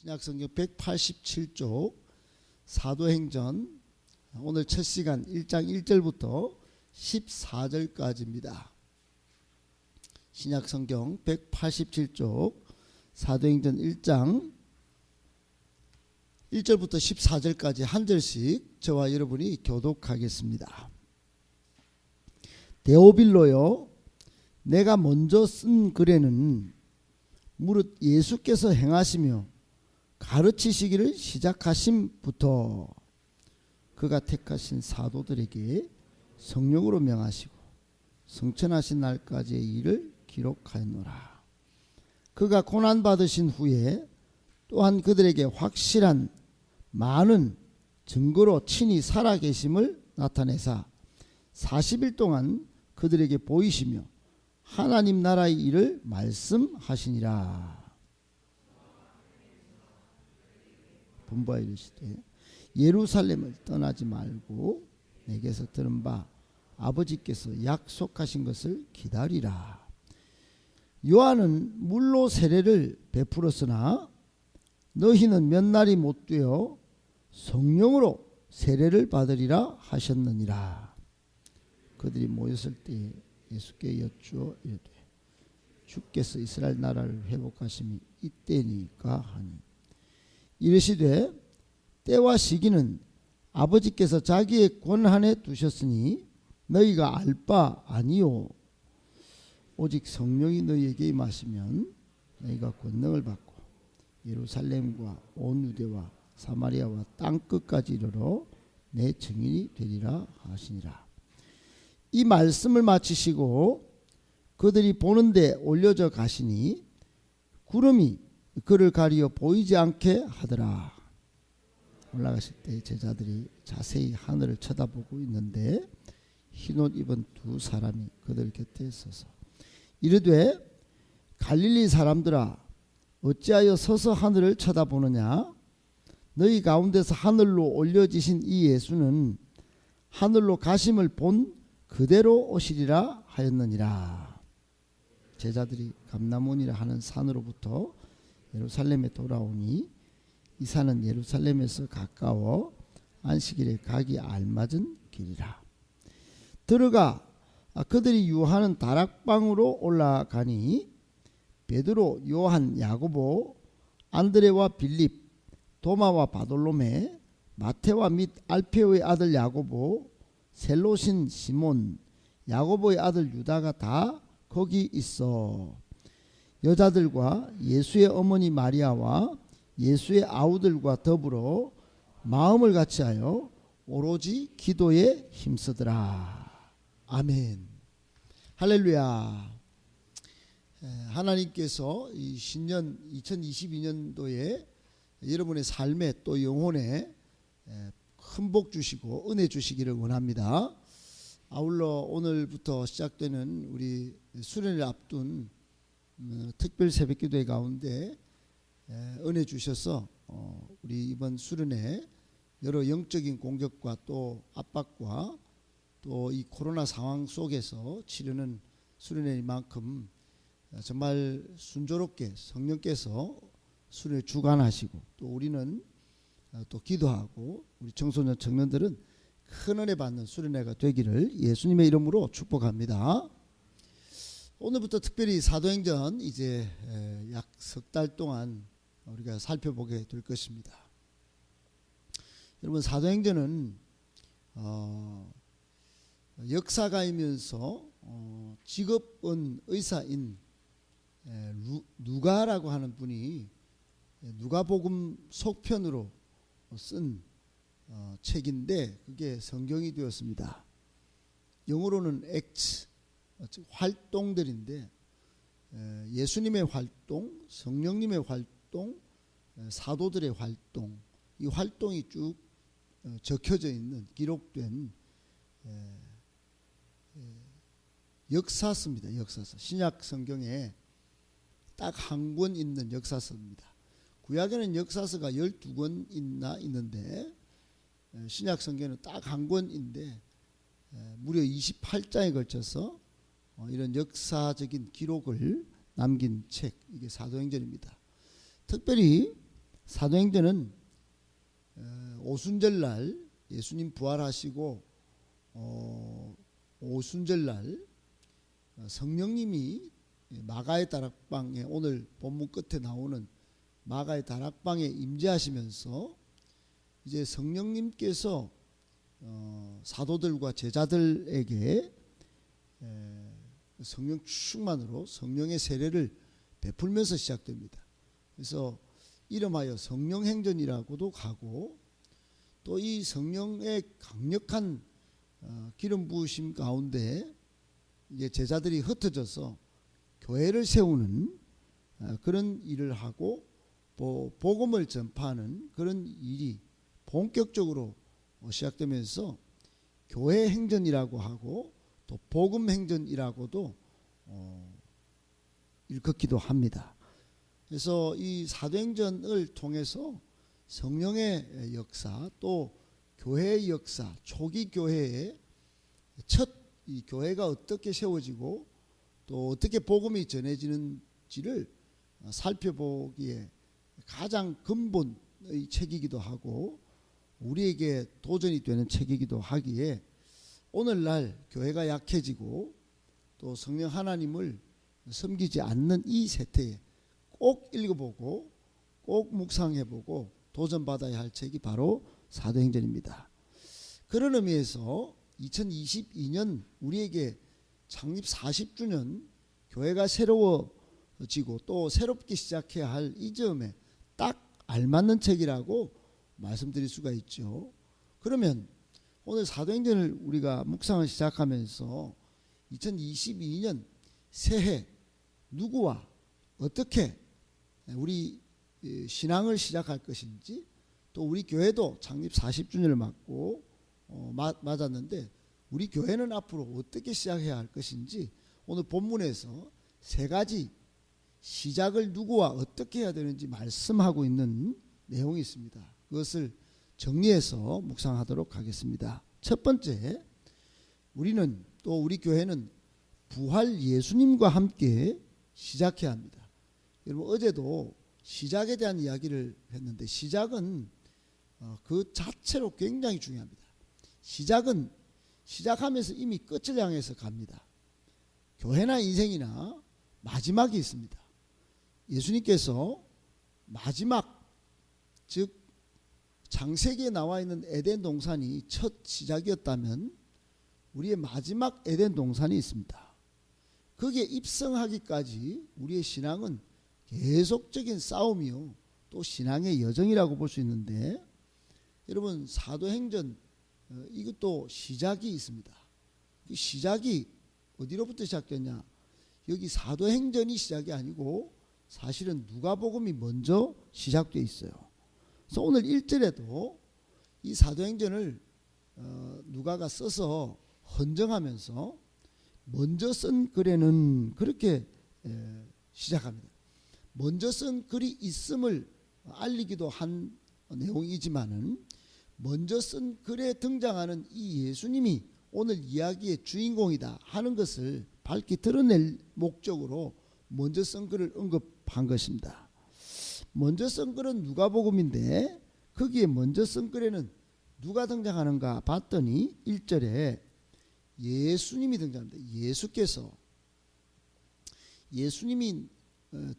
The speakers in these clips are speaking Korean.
신약성경 187쪽 사도행전 오늘 첫 시간 1장 1절부터 14절까지입니다. 신약성경 187쪽 사도행전 1장 1절부터 14절까지 한 절씩 저와 여러분이 교독하겠습니다. 데오빌로요, 내가 먼저 쓴 글에는 무릇 예수께서 행하시며 가르치시기를 시작하심부터 그가 택하신 사도들에게 성령으로 명하시고 성천하신 날까지의 일을 기록하였노라. 그가 고난받으신 후에 또한 그들에게 확실한 많은 증거로 친히 살아계심을 나타내사 40일 동안 그들에게 보이시며 하나님 나라의 일을 말씀하시니라. 분부하 이르시되 예루살렘을 떠나지 말고 내게서 들은 바 아버지께서 약속하신 것을 기다리라. 요한은 물로 세례를 베풀었으나 너희는 몇 날이 못 되어 성령으로 세례를 받으리라 하셨느니라. 그들이 모였을 때 예수께 여쭈어 이르되 주께서 이스라엘 나라를 회복하심이 이때니까 하니 이르시되 때와 시기는 아버지께서 자기의 권한에 두셨으니 너희가 알 바 아니요 오직 성령이 너희에게 임하시면 너희가 권능을 받고 예루살렘과 온 유대와 사마리아와 땅끝까지 이르러 내 증인이 되리라 하시니라. 이 말씀을 마치시고 그들이 보는데 올려져 가시니 구름이 그를 가리어 보이지 않게 하더라. 올라가실 때 제자들이 자세히 하늘을 쳐다보고 있는데 흰옷 입은 두 사람이 그들 곁에 서서 이르되 갈릴리 사람들아 어찌하여 서서 하늘을 쳐다보느냐. 너희 가운데서 하늘로 올려지신 이 예수는 하늘로 가심을 본 그대로 오시리라 하였느니라. 제자들이 감람원이라 하는 산으로부터 예루살렘에 돌아오니 이 산은 예루살렘에서 가까워 안식일에 가기 알맞은 길이라. 들어가 그들이 유하는 다락방으로 올라가니 베드로, 요한, 야고보, 안드레와 빌립, 도마와 바돌로메, 마테와 및 알페오의 아들 야고보, 셀로신 시몬, 야고보의 아들 유다가 다 거기 있어. 여자들과 예수의 어머니 마리아와 예수의 아우들과 더불어 마음을 같이하여 오로지 기도에 힘쓰더라. 아멘. 할렐루야. 하나님께서 이 신년 2022년도에 여러분의 삶에 또 영혼에 큰 복 주시고 은혜 주시기를 원합니다. 아울러 오늘부터 시작되는 우리 수련을 앞둔 특별 새벽기도회 가운데 은혜 주셔서 우리 이번 수련회 여러 영적인 공격과 또 압박과 또 이 코로나 상황 속에서 치르는 수련회만큼 정말 순조롭게 성령께서 수련회 주관하시고 또 우리는 또 기도하고 우리 청소년 청년들은 큰 은혜 받는 수련회가 되기를 예수님의 이름으로 축복합니다. 오늘부터 특별히 사도행전 이제 약 석 달 동안 우리가 살펴보게 될 것입니다. 여러분, 사도행전은 역사가이면서 직업은 의사인 누가라고 하는 분이 누가복음 속편으로 쓴 책인데 그게 성경이 되었습니다. 영어로는 액츠, 활동들인데 예수님의 활동, 성령님의 활동, 사도들의 활동, 이 활동이 쭉 적혀져 있는 기록된 역사서입니다. 역사서. 신약 성경에 딱 한 권 있는 역사서입니다. 구약에는 역사서가 12권 있는데 신약 성경은 딱 한 권인데 무려 28장에 걸쳐서 이런 역사적인 기록을 남긴 책, 이게 사도행전입니다. 특별히 사도행전은 오순절날 예수님 부활하시고 오순절날 성령님이 마가의 다락방에, 오늘 본문 끝에 나오는 마가의 다락방에 임재하시면서 이제 성령님께서 사도들과 제자들에게 성령 충만으로 성령의 세례를 베풀면서 시작됩니다. 그래서 이름하여 성령행전이라고도 하고, 또 이 성령의 강력한 기름 부으심 가운데 이제 제자들이 흩어져서 교회를 세우는 그런 일을 하고, 복음을 전파하는 그런 일이 본격적으로 시작되면서 교회 행전이라고 하고 또 복음 행전이라고도 일컫기도 합니다. 그래서 이 사도행전을 통해서 성령의 역사, 또 교회의 역사, 초기 교회의 첫 이 교회가 어떻게 세워지고 또 어떻게 복음이 전해지는지를 살펴보기에 가장 근본의 책이기도 하고 우리에게 도전이 되는 책이기도 하기에, 오늘날 교회가 약해지고 또 성령 하나님을 섬기지 않는 이 세태에 꼭 읽어보고 꼭 묵상해보고 도전받아야 할 책이 바로 사도행전입니다. 그런 의미에서 2022년 우리에게 창립 40주년 교회가 새로워지고 또 새롭게 시작해야 할 이 점에 딱 알맞는 책이라고 말씀드릴 수가 있죠. 그러면 오늘 사도행전을 우리가 묵상을 시작하면서 2022년 새해 누구와 어떻게 우리 신앙을 시작할 것인지, 또 우리 교회도 창립 40주년을 맞았는데 우리 교회는 앞으로 어떻게 시작해야 할 것인지, 오늘 본문에서 세 가지 시작을 누구와 어떻게 해야 되는지 말씀하고 있는 내용이 있습니다. 그것을 정리해서 묵상하도록 하겠습니다. 첫 번째, 우리는 또 우리 교회는 부활 예수님과 함께 시작해야 합니다. 여러분, 어제도 시작에 대한 이야기를 했는데 시작은 그 자체로 굉장히 중요합니다. 시작은 시작하면서 이미 끝을 향해서 갑니다. 교회나 인생이나 마지막이 있습니다. 예수님께서 마지막, 즉 창세기에 나와 있는 에덴 동산이 첫 시작이었다면 우리의 마지막 에덴 동산이 있습니다. 거기에 입성하기까지 우리의 신앙은 계속적인 싸움이요 또 신앙의 여정이라고 볼 수 있는데, 여러분 사도행전 이것도 시작이 있습니다. 그 시작이 어디로부터 시작됐냐? 여기 사도행전이 시작이 아니고 사실은 누가복음이 먼저 시작되어 있어요. 그래서 오늘 1절에도 이 사도행전을 누가가 써서 헌정하면서 먼저 쓴 글에는 그렇게 시작합니다. 먼저 쓴 글이 있음을 알리기도 한 내용이지만은 먼저 쓴 글에 등장하는 이 예수님이 오늘 이야기의 주인공이다 하는 것을 밝히 드러낼 목적으로 먼저 쓴 글을 언급한 것입니다. 먼저 쓴 글은 누가복음인데 거기에 먼저 쓴 글에는 누가 등장하는가 봤더니 1절에 예수님이 등장합니다. 예수님이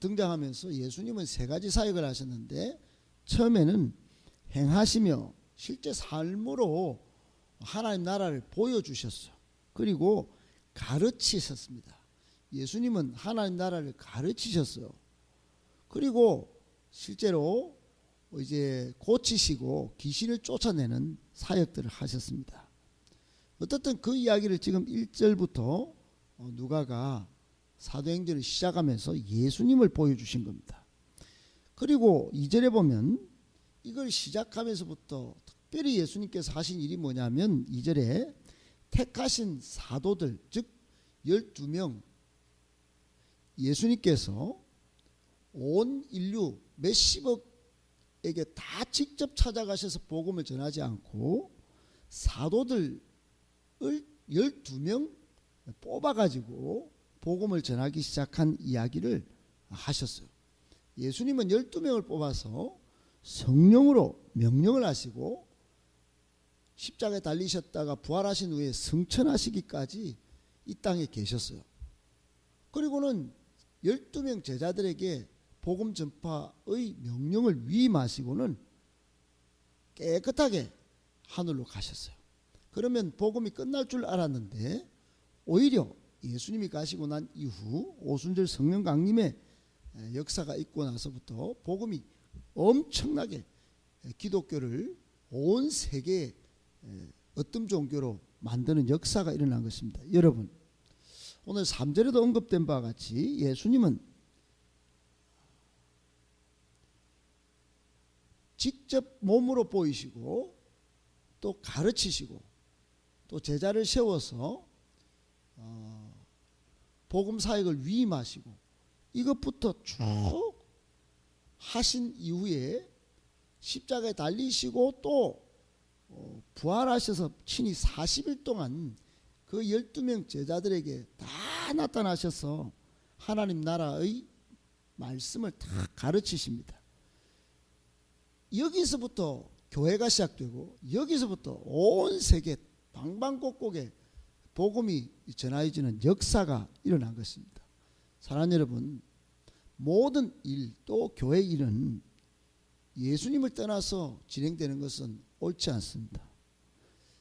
등장하면서 예수님은 세 가지 사역을 하셨는데, 처음에는 행하시며 실제 삶으로 하나님 나라를 보여주셨어요. 그리고 가르치셨습니다. 예수님은 하나님 나라를 가르치셨어요. 그리고 실제로 이제 고치시고 귀신을 쫓아내는 사역들을 하셨습니다. 어떻든 그 이야기를 지금 1절부터 누가가 사도행전을 시작하면서 예수님을 보여주신 겁니다. 그리고 2절에 보면 이걸 시작하면서부터 특별히 예수님께서 하신 일이 뭐냐면 2절에 택하신 사도들, 즉 12명, 예수님께서 온 인류 몇십억에게 다 직접 찾아가셔서 복음을 전하지 않고 사도들을 12명 뽑아가지고 복음을 전하기 시작한 이야기를 하셨어요. 예수님은 12명을 뽑아서 성령으로 명령을 하시고 십자가에 달리셨다가 부활하신 후에 승천하시기까지 이 땅에 계셨어요. 그리고는 12명 제자들에게 복음 전파의 명령을 위임하시고는 깨끗하게 하늘로 가셨어요. 그러면 복음이 끝날 줄 알았는데 오히려 예수님이 가시고 난 이후 오순절 성령 강림의 역사가 있고 나서부터 복음이 엄청나게 기독교를 온 세계의 어떤 종교로 만드는 역사가 일어난 것입니다. 여러분, 오늘 3절에도 언급된 바와 같이 예수님은 직접 몸으로 보이시고 또 가르치시고 또 제자를 세워서 복음 사역을 위임하시고 이것부터 쭉 하신 이후에 십자가에 달리시고 또 부활하셔서 친히 40일 동안 그 12명 제자들에게 다 나타나셔서 하나님 나라의 말씀을 다 가르치십니다. 여기서부터 교회가 시작되고 여기서부터 온 세계 방방곡곡에 복음이 전해지는 역사가 일어난 것입니다. 사랑하는 여러분, 모든 일 또 교회 일은 예수님을 떠나서 진행되는 것은 옳지 않습니다.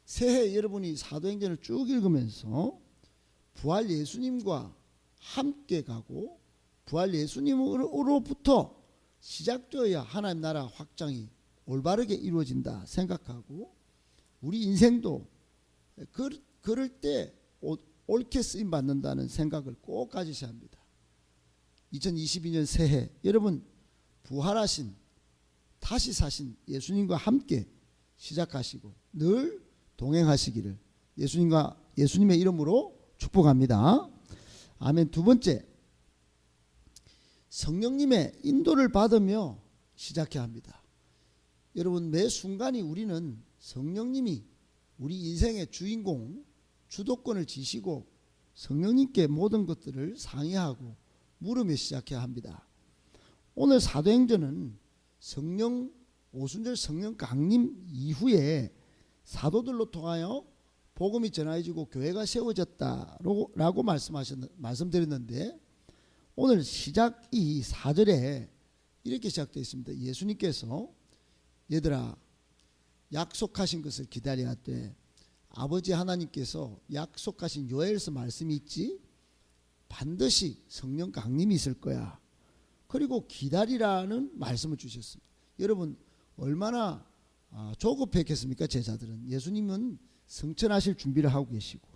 새해 여러분이 사도행전을 쭉 읽으면서 부활 예수님과 함께 가고 부활 예수님으로부터 시작되어야 하나님 나라 확장이 올바르게 이루어진다 생각하고 우리 인생도 그럴 때 옳게 쓰임 받는다는 생각을 꼭 가지셔야 합니다. 2022년 새해 여러분 부활하신 다시 사신 예수님과 함께 시작하시고 늘 동행하시기를 예수님의 이름으로 축복합니다. 아멘. 두 번째, 성령님의 인도를 받으며 시작해야 합니다. 여러분 매 순간이 우리는 성령님이 우리 인생의 주인공 주도권을 지시고 성령님께 모든 것들을 상의하고 물으며 시작해야 합니다. 오늘 사도행전은 오순절 성령 강림 이후에 사도들로 통하여 복음이 전해지고 교회가 세워졌다라고 말씀드렸는데 오늘 시작이 4절에 이렇게 시작되어 있습니다. 예수님께서 얘들아 약속하신 것을 기다려야 돼. 아버지 하나님께서 약속하신 요엘서 말씀이 있지? 반드시 성령 강림이 있을 거야. 그리고 기다리라는 말씀을 주셨습니다. 여러분 얼마나 조급했겠습니까? 제자들은. 예수님은 승천하실 준비를 하고 계시고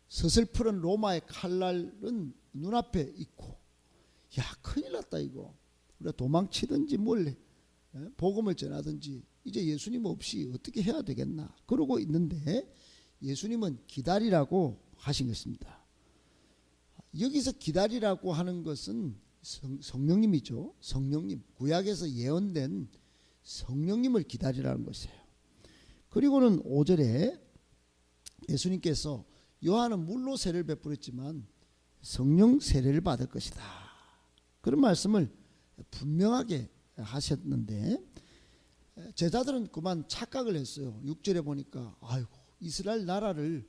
서슬푸른 로마의 칼날은 눈앞에 있고 야 큰일 났다 이거. 우리가 도망치든지 몰래 복음을 전하든지 이제 예수님 없이 어떻게 해야 되겠나 그러고 있는데 예수님은 기다리라고 하신 것입니다. 여기서 기다리라고 하는 것은 성령님이죠. 성령님, 구약에서 예언된 성령님을 기다리라는 것이에요. 그리고는 5절에 예수님께서 요한은 물로 세례를 베풀었지만 성령 세례를 받을 것이다. 그런 말씀을 분명하게 하셨는데 제자들은 그만 착각을 했어요. 6절에 보니까 아이고 이스라엘 나라를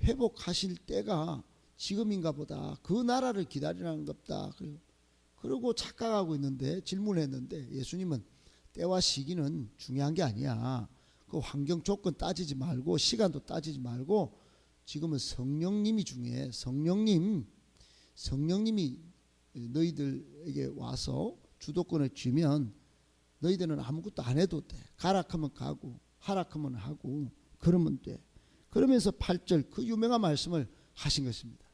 회복하실 때가 지금인가 보다. 그 나라를 기다리라는 겁다. 그러고 착각하고 있는데 질문했는데 예수님은 때와 시기는 중요한 게 아니야. 그 환경 조건 따지지 말고 시간도 따지지 말고 지금은 성령님이 중요해. 성령님이 너희들에게 와서 주도권을 쥐면 너희들은 아무것도 안 해도 돼. 가락하면 가고 하락하면 하고 그러면 돼. 그러면서 8절 그 유명한 말씀을 하신 것입니다.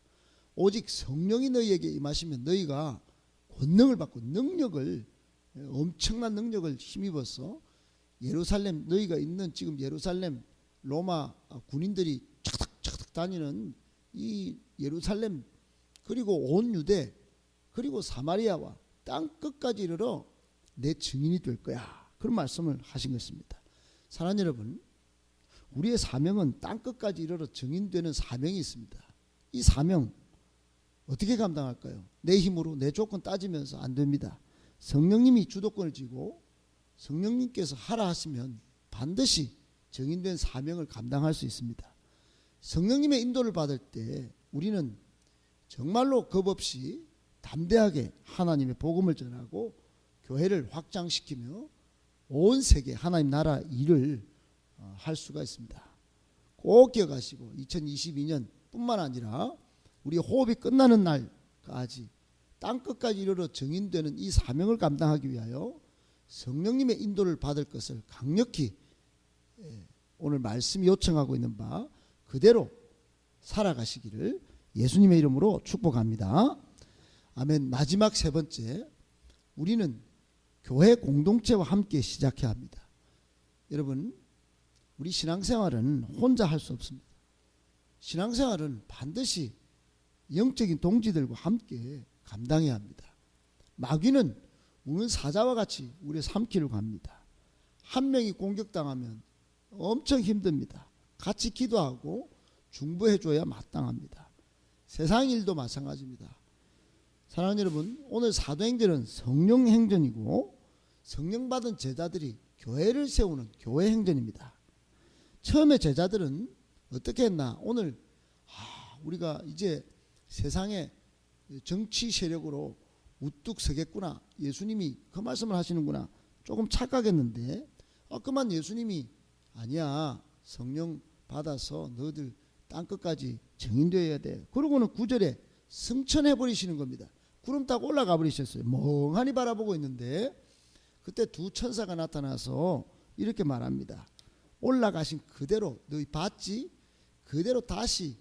오직 성령이 너희에게 임하시면 너희가 권능을 받고 엄청난 능력을 힘입어서 예루살렘 너희가 있는 지금 예루살렘 로마 군인들이 차닥차닥 다니는 이 예루살렘 그리고 온 유대 그리고 사마리아와 땅 끝까지 이르러 내 증인이 될 거야. 그런 말씀을 하신 것입니다. 사랑하는 여러분, 우리의 사명은 땅 끝까지 이르러 증인되는 사명이 있습니다. 이 사명 어떻게 감당할까요? 내 힘으로 내 조건 따지면서 안 됩니다. 성령님이 주도권을 쥐고 성령님께서 하라 하시면 반드시 정인된 사명을 감당할 수 있습니다. 성령님의 인도를 받을 때 우리는 정말로 겁없이 담대하게 하나님의 복음을 전하고 교회를 확장시키며 온 세계 하나님 나라 일을 할 수가 있습니다. 꼭 기억하시고 2022년 뿐만 아니라 우리 호흡이 끝나는 날까지 땅끝까지 이르러 정인되는 이 사명을 감당하기 위하여 성령님의 인도를 받을 것을 강력히 오늘 말씀이 요청하고 있는 바 그대로 살아가시기를 예수님의 이름으로 축복합니다. 아멘. 마지막 세 번째, 우리는 교회 공동체와 함께 시작해야 합니다. 여러분, 우리 신앙생활은 혼자 할 수 없습니다. 신앙생활은 반드시 영적인 동지들과 함께 감당해야 합니다. 마귀는 우는 사자와 같이 우리의 삼키려고 합니다. 한 명이 공격당하면 엄청 힘듭니다. 같이 기도하고 중보해줘야 마땅합니다. 세상 일도 마찬가지입니다. 사랑하는 여러분, 오늘 사도행전은 성령 행전이고 성령 받은 제자들이 교회를 세우는 교회 행전입니다. 처음에 제자들은 어떻게 했나? 오늘 우리가 이제 세상의 정치 세력으로 우뚝 서겠구나, 예수님이 그 말씀을 하시는구나 조금 착각했는데 그만 예수님이 아니야, 성령 받아서 너희들 땅끝까지 정인되어야 돼. 그러고는 9절에 승천해버리시는 겁니다. 구름 타고 올라가 버리셨어요. 멍하니 바라보고 있는데 그때 두 천사가 나타나서 이렇게 말합니다. 올라가신 그대로 너희 봤지? 그대로 다시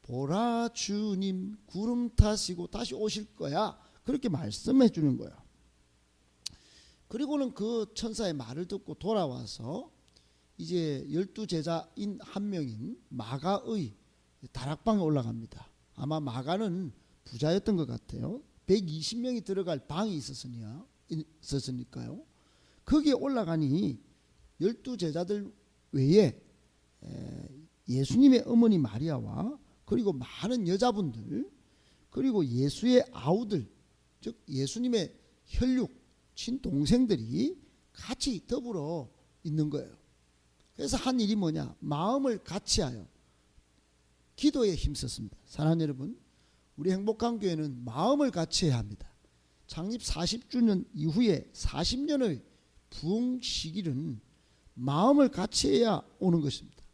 보라, 주님 구름 타시고 다시 오실 거야. 그렇게 말씀해 주는 거예요. 그리고는 그 천사의 말을 듣고 돌아와서 이제 12제자인 한 명인 마가의 다락방에 올라갑니다. 아마 마가는 부자였던 것 같아요. 120명이 들어갈 방이 있었으니까요. 거기에 올라가니 12제자들 외에 예수님의 어머니 마리아와 그리고 많은 여자분들, 그리고 예수의 아우들, 즉 예수님의 혈육 친동생들이 같이 더불어 있는 거예요. 그래서 한 일이 뭐냐? 마음을 같이하여 기도에 힘썼습니다. 사랑하는 여러분, 우리 행복한 교회는 마음을 같이해야 합니다. 창립 40주년 이후에 40년의 부흥 시기는 마음을 같이해야 오는 것입니다.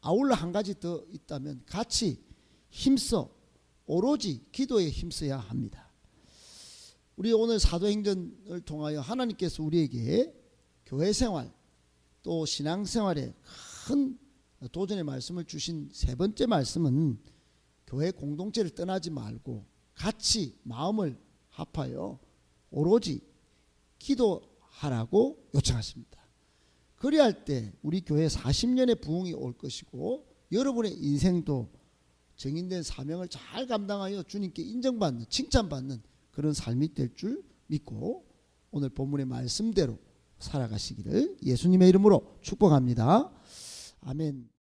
아울러 한 가지 더 있다면 같이 힘써 오로지 기도에 힘써야 합니다. 우리 오늘 사도행전을 통하여 하나님께서 우리에게 교회생활 또 신앙생활에 큰 도전의 말씀을 주신 세 번째 말씀은 교회 공동체를 떠나지 말고 같이 마음을 합하여 오로지 기도하라고 요청하십니다. 그리할 때 우리 교회 40년의 부흥이 올 것이고 여러분의 인생도 정인된 사명을 잘 감당하여 주님께 인정받는, 칭찬받는 그런 삶이 될 줄 믿고 오늘 본문의 말씀대로 살아가시기를 예수님의 이름으로 축복합니다. 아멘.